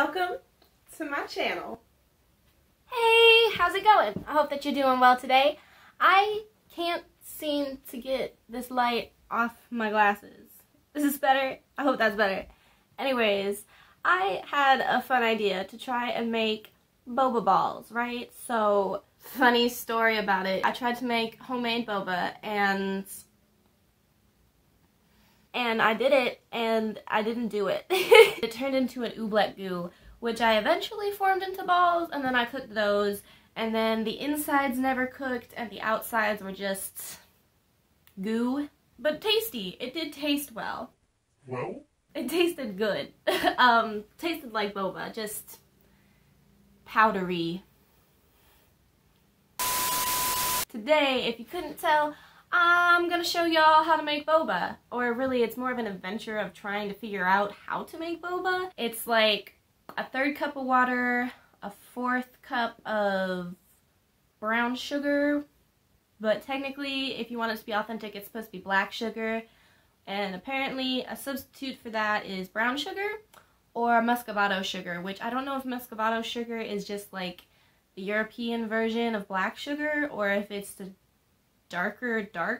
welcome to my channel. Hey, how's it going? I hope that you're doing well today. I can't seem to get this light off my glasses. Is this better? I hope that's better. Anyways, I had a fun idea to try and make boba balls, right? So, funny story about it. I tried to make homemade boba and I did it, and I didn't do it. It turned into an oobleck goo, which I eventually formed into balls, and then I cooked those, and then the insides never cooked, and the outsides were just goo. But tasty. It did taste well. Well? It tasted good. Tasted like boba, just powdery. Today, if you couldn't tell, I'm gonna show y'all how to make boba. Or really, it's more of an adventure of trying to figure out how to make boba. It's like a 1/3 cup of water, a 1/4 cup of brown sugar, but technically, if you want it to be authentic, it's supposed to be black sugar. And apparently, a substitute for that is brown sugar or muscovado sugar, which I don't know if muscovado sugar is just like the European version of black sugar or if it's the dark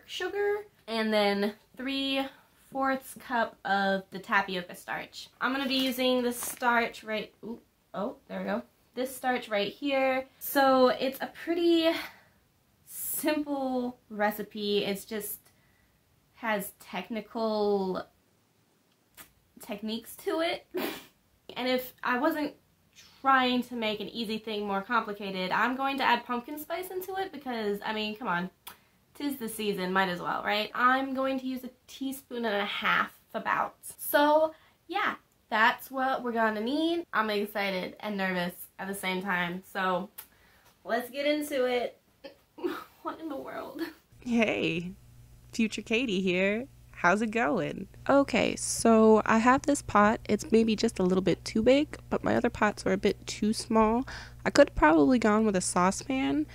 sugar. And then 3/4 cup of the tapioca starch. I'm gonna be using this starch right, there we go. This starch right here. So it's a pretty simple recipe. It's just has technical techniques to it. And if I wasn't trying to make an easy thing more complicated, I'm going to add pumpkin spice into it because, I mean, come on. 'Tis the season, might as well, right? I'm going to use 1.5 teaspoons about. So, yeah, that's what we're gonna need. I'm excited and nervous at the same time. So, let's get into it. What in the world? Hey, future Katie here. How's it going? Okay, so I have this pot. It's maybe just a little bit too big, but my other pots were a bit too small. I could have probably gone with a saucepan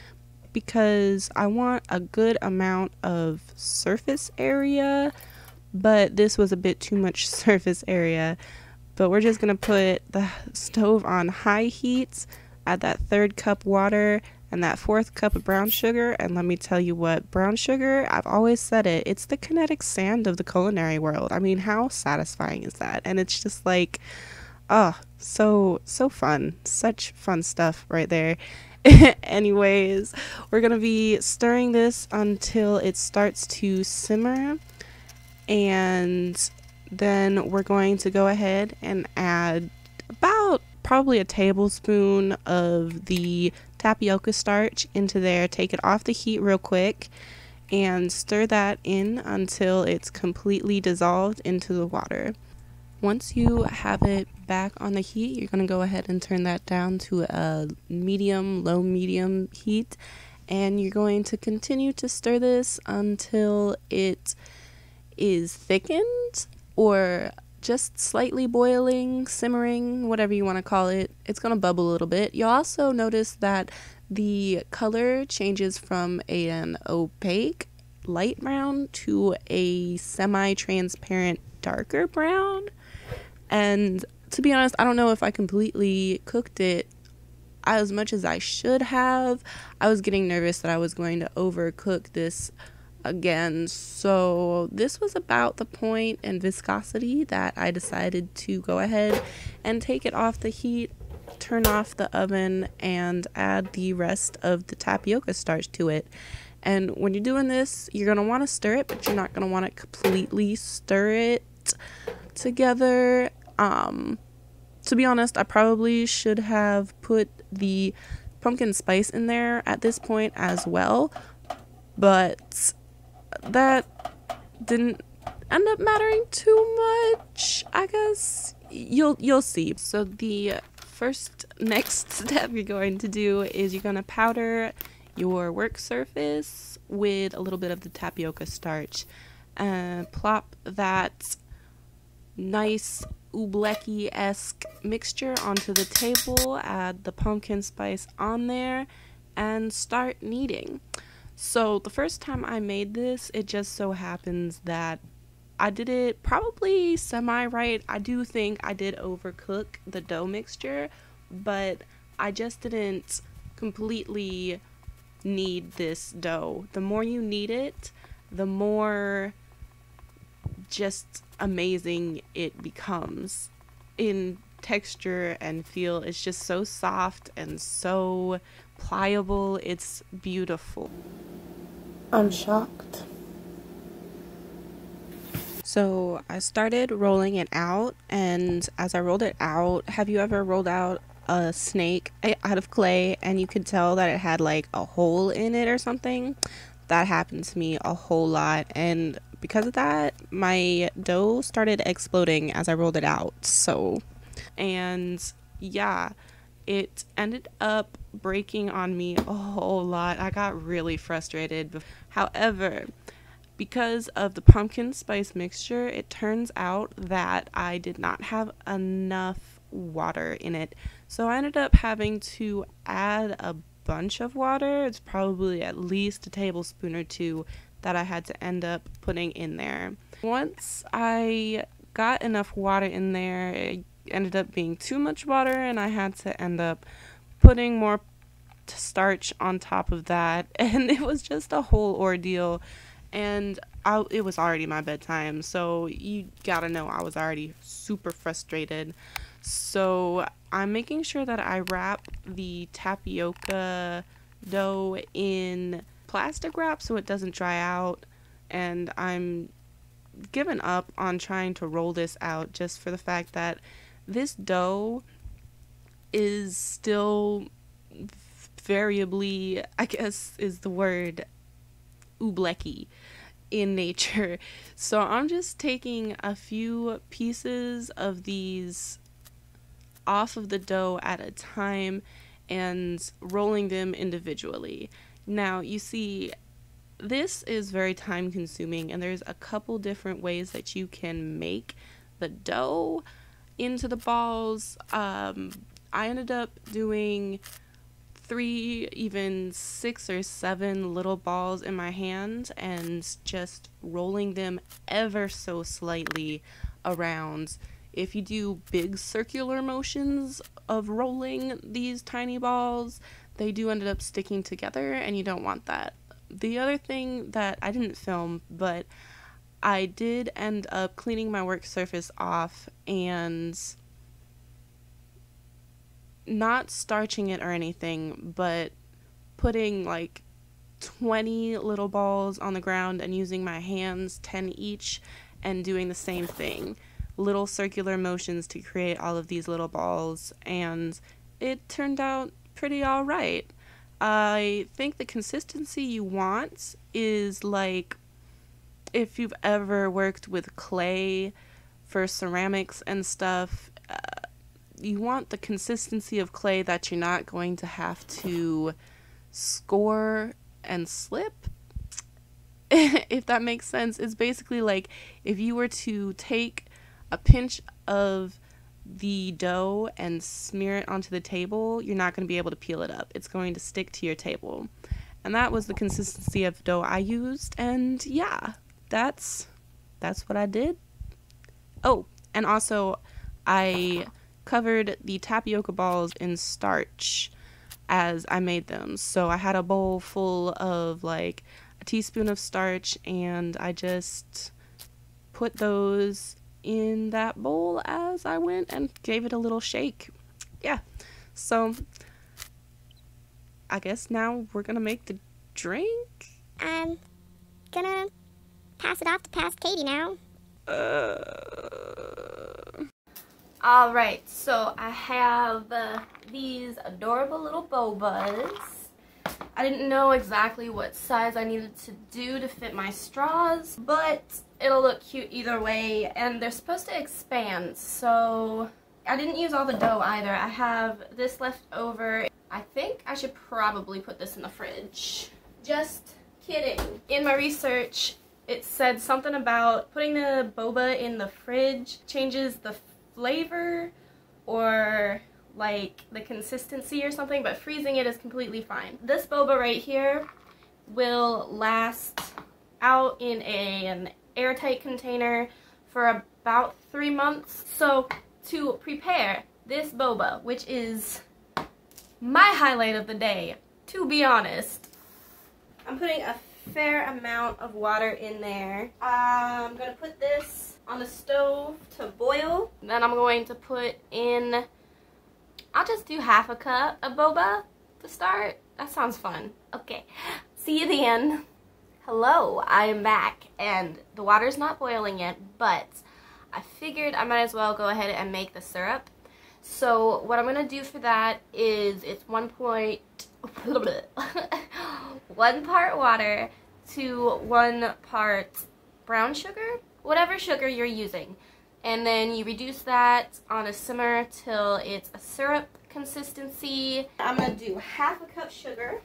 because I want a good amount of surface area, but this was a bit too much surface area. But we're just gonna put the stove on high heat, add that 1/3 cup water and that 1/4 cup of brown sugar. And let me tell you what, brown sugar, I've always said it, it's the kinetic sand of the culinary world. I mean, how satisfying is that? And it's just like, oh, so fun. Such fun stuff right there. Anyways, we're gonna be stirring this until it starts to simmer, and then we're going to go ahead and add about probably a tablespoon of the tapioca starch into there. Take it off the heat real quick and stir that in until it's completely dissolved into the water. Once you have it back on the heat, you're going to go ahead and turn that down to a low medium heat, and you're going to continue to stir this until it is thickened or just slightly boiling, simmering, whatever you want to call it. It's going to bubble a little bit. You'll also notice that the color changes from an opaque light brown to a semi-transparent darker brown. And to be honest, I don't know if I completely cooked it as much as I should have. I was getting nervous that I was going to overcook this again. So this was about the point and viscosity that I decided to go ahead and take it off the heat, turn off the oven, and add the rest of the tapioca starch to it. And when you're doing this, you're going to want to stir it, but you're not going to want to completely stir it together. To be honest, I probably should have put the pumpkin spice in there at this point as well, but that didn't end up mattering too much. I guess you'll see. So the next step you're going to do is you're going to powder your work surface with a little bit of the tapioca starch and plop that nice ooblecky-esque mixture onto the table, add the pumpkin spice on there, and start kneading. So the first time I made this, it just so happens that I did it probably semi-right. I do think I did overcook the dough mixture, but I just didn't completely knead this dough. The more you knead it, the more just amazing it becomes in texture and feel. It's just so soft and so pliable. It's beautiful. I'm shocked. So I started rolling it out, and as I rolled it out, have you ever rolled out a snake out of clay and you could tell that it had like a hole in it or something? That happened to me a whole lot, and because of that, my dough started exploding as I rolled it out. And yeah, it ended up breaking on me a whole lot. I got really frustrated. However, because of the pumpkin spice mixture, it turns out that I did not have enough water in it. So I ended up having to add a bunch of water. It's probably at least a tablespoon or two that I had to end up putting in there. Once I got enough water in there, it ended up being too much water, and I had to end up putting more starch on top of that, and it was just a whole ordeal. And it was already my bedtime, so you gotta know I was already super frustrated. So I'm making sure that I wrap the tapioca dough in plastic wrap so it doesn't dry out, and I'm giving up on trying to roll this out just for the fact that this dough is still variably, I guess is the word, ooblecky in nature. So I'm just taking a few pieces of these off of the dough at a time and rolling them individually. Now you see, this is very time consuming, and there's a couple different ways that you can make the dough into the balls. I ended up doing 3, even 6 or 7 little balls in my hand and just rolling them ever so slightly around. If you do big circular motions of rolling these tiny balls, they do end up sticking together, and you don't want that. The other thing that I didn't film, but I did end up cleaning my work surface off and not starching it or anything, but putting like 20 little balls on the ground and using my hands, 10 each, and doing the same thing. Little circular motions to create all of these little balls, and it turned out pretty alright. I think the consistency you want is like, if you've ever worked with clay for ceramics and stuff, you want the consistency of clay that you're not going to have to score and slip, if that makes sense. It's basically like if you were to take a pinch of the dough and smear it onto the table, you're not going to be able to peel it up. It's going to stick to your table. And that was the consistency of dough I used, and yeah, that's what I did. Oh, and also I covered the tapioca balls in starch as I made them. So I had a bowl full of like a teaspoon of starch, and I just put those in that bowl as I went and gave it a little shake. Yeah, so I guess now we're gonna make the drink. I'm gonna pass it off to Past Katie now. Alright, so I have these adorable little bobas. I didn't know exactly what size I needed to do to fit my straws, but it'll look cute either way, and they're supposed to expand, so I didn't use all the dough either. I have this left over. I think I should probably put this in the fridge. Just kidding. In my research, it said something about putting the boba in the fridge changes the flavor or like the consistency or something, but freezing it is completely fine. This boba right here will last out in an airtight container for about 3 months. So to prepare this boba, which is my highlight of the day, to be honest, I'm putting a fair amount of water in there. I'm going to put this on the stove to boil. Then I'm going to put in, I'll just do half a cup of boba to start. That sounds fun. Okay, see you at the end. Hello, I am back, and the water's not boiling yet, but I figured I might as well go ahead and make the syrup. So what I'm going to do for that is it's 1 part water to 1 part brown sugar, whatever sugar you're using. And then you reduce that on a simmer till it's a syrup consistency. I'm going to do half a cup sugar.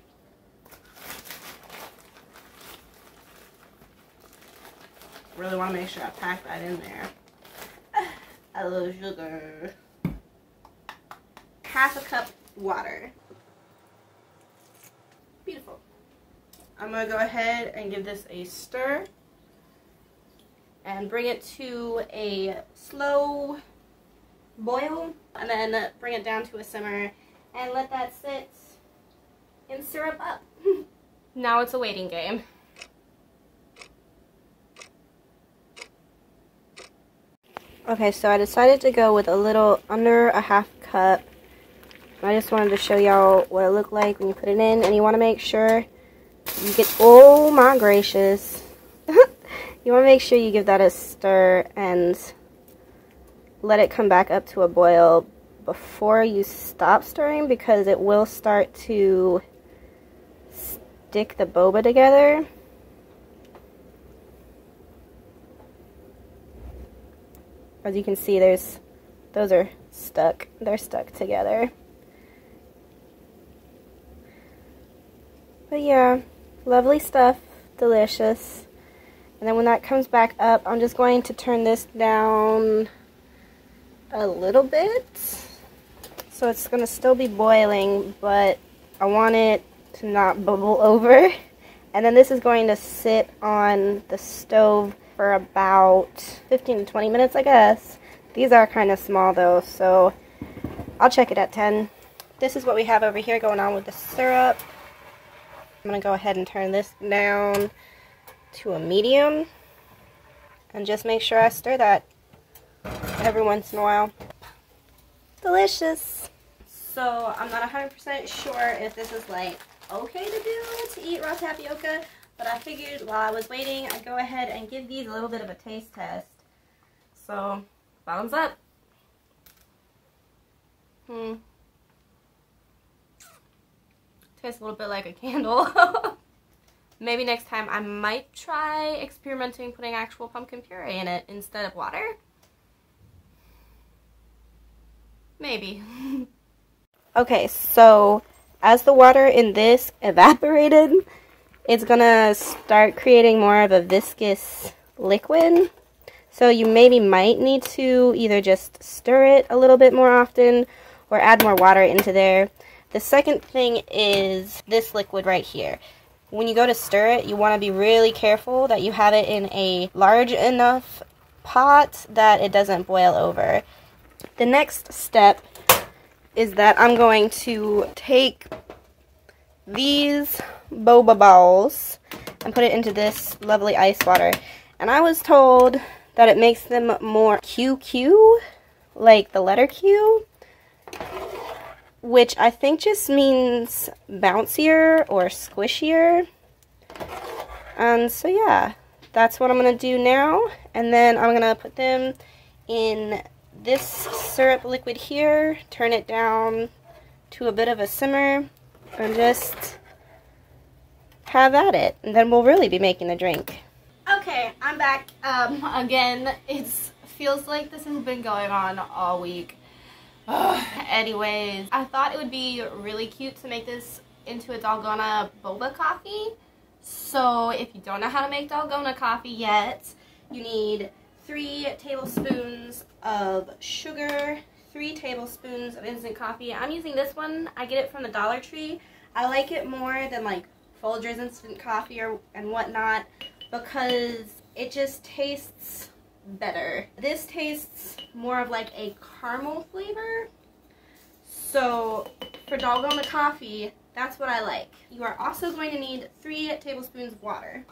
Really want to make sure I pack that in there. I love sugar. Half a cup water. Beautiful. I'm going to go ahead and give this a stir and bring it to a slow boil, and then bring it down to a simmer and let that sit and syrup up. Now it's a waiting game. Okay, so I decided to go with a little under a half cup. I just wanted to show y'all what it looked like when you put it in, and you want to make sure you get, oh my gracious, you want to make sure you give that a stir and let it come back up to a boil before you stop stirring, because it will start to stick the boba together. As you can see, those are stuck. They're stuck together. But yeah, lovely stuff, delicious. And then when that comes back up, I'm just going to turn this down a little bit. So it's going to still be boiling, but I want it to not bubble over. And then this is going to sit on the stove for about 15 to 20 minutes, I guess. These are kind of small though, so I'll check it at 10. This is what we have over here going on with the syrup. I'm going to go ahead and turn this down to a medium and just make sure I stir that every once in a while. Delicious. So I'm not 100% sure if this is like okay to do to eat raw tapioca, but I figured while I was waiting, I'd go ahead and give these a little bit of a taste test. So, thumbs up. Tastes a little bit like a candle. Maybe next time I might try experimenting putting actual pumpkin puree in it instead of water. Maybe. Okay, so as the water in this evaporated, it's gonna start creating more of a viscous liquid. So you might need to either just stir it a little bit more often or add more water into there. The second thing is this liquid right here. When you go to stir it, you want to be really careful that you have it in a large enough pot that it doesn't boil over. The next step is that I'm going to take these boba balls and put it into this lovely ice water. And I was told that it makes them more QQ, like the letter Q, which I think just means bouncier or squishier. And so yeah, that's what I'm going to do now. And then I'm going to put them in this syrup liquid here, turn it down to a bit of a simmer, and just have at it. And then we'll really be making the drink. Okay, I'm back. Again, it feels like this has been going on all week. Anyways, I thought it would be really cute to make this into a Dalgona boba coffee. So if you don't know how to make Dalgona coffee yet, you need 3 tablespoons of sugar, 3 tablespoons of instant coffee. I'm using this one. I get it from the Dollar Tree. I like it more than like Folgers instant coffee and whatnot because it just tastes better. This tastes more of like a caramel flavor. So for Dalgona coffee, that's what I like. You are also going to need 3 tablespoons of water.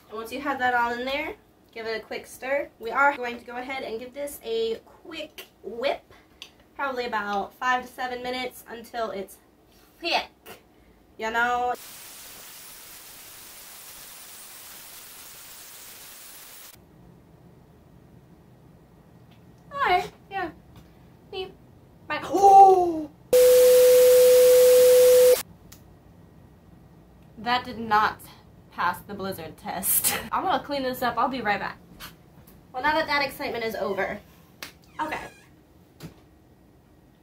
And once you have that all in there, give it a quick stir. We are going to go ahead and give this a quick whip, probably about 5 to 7 minutes until it's thick, you know. Alright, yeah. Bye. Oh! That did not pass the blizzard test. I'm gonna clean this up. I'll be right back. Well, now that that excitement is over. Okay.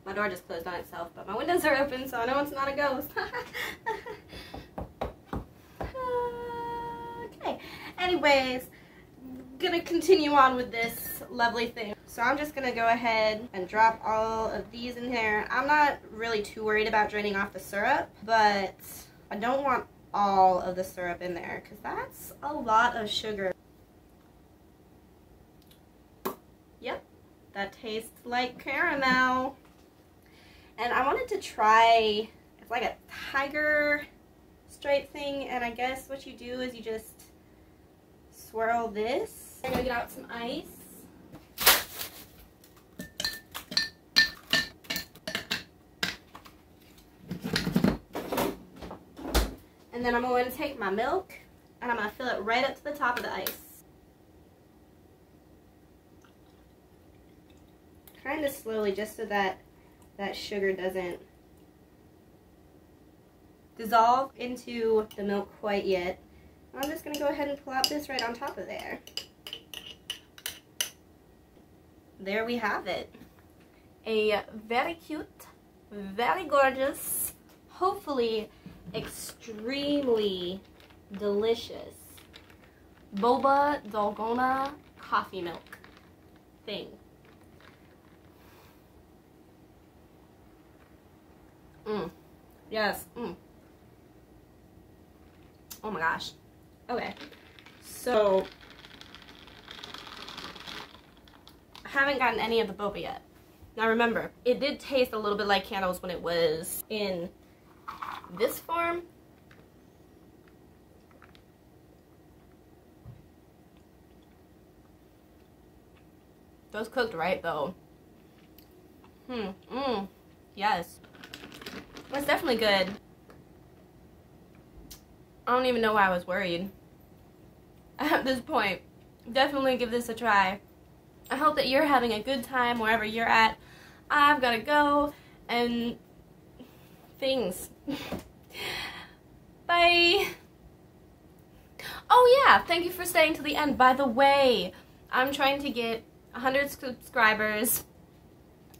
My door just closed on itself, but my windows are open, so I know it's not a ghost. Okay. Anyways, gonna continue on with this lovely thing. So I'm just gonna go ahead and drop all of these in there. I'm not really too worried about draining off the syrup, but I don't want all of the syrup in there because that's a lot of sugar. Yep, that tastes like caramel. And I wanted to try, it's like a tiger stripe thing, and I guess what you do is you just swirl this. I'm gonna get out some ice. And then I'm going to take my milk and I'm going to fill it right up to the top of the ice. Kind of slowly, just so that that sugar doesn't dissolve into the milk quite yet. I'm just going to go ahead and plop this right on top of there. There we have it. A very cute, very gorgeous, hopefully extremely delicious Boba Dalgona coffee milk thing. Yes. Oh my gosh. Okay. So I haven't gotten any of the boba yet. Now remember, it did taste a little bit like candles when it was in this form. Those cooked right though. Yes. It's definitely good. I don't even know why I was worried at this point. Definitely give this a try. I hope that you're having a good time wherever you're at. I've gotta go and things. Bye. Oh yeah, thank you for staying to the end. By the way, I'm trying to get 100 subscribers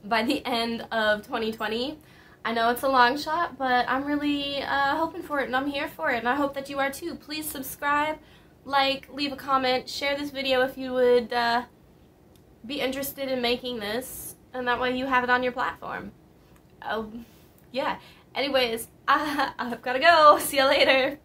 by the end of 2020. I know it's a long shot, but I'm really hoping for it, and I'm here for it, and I hope that you are too. Please subscribe, like, leave a comment, share this video if you would be interested in making this, and that way you have it on your platform. Yeah. Anyways, I've gotta go. See you later.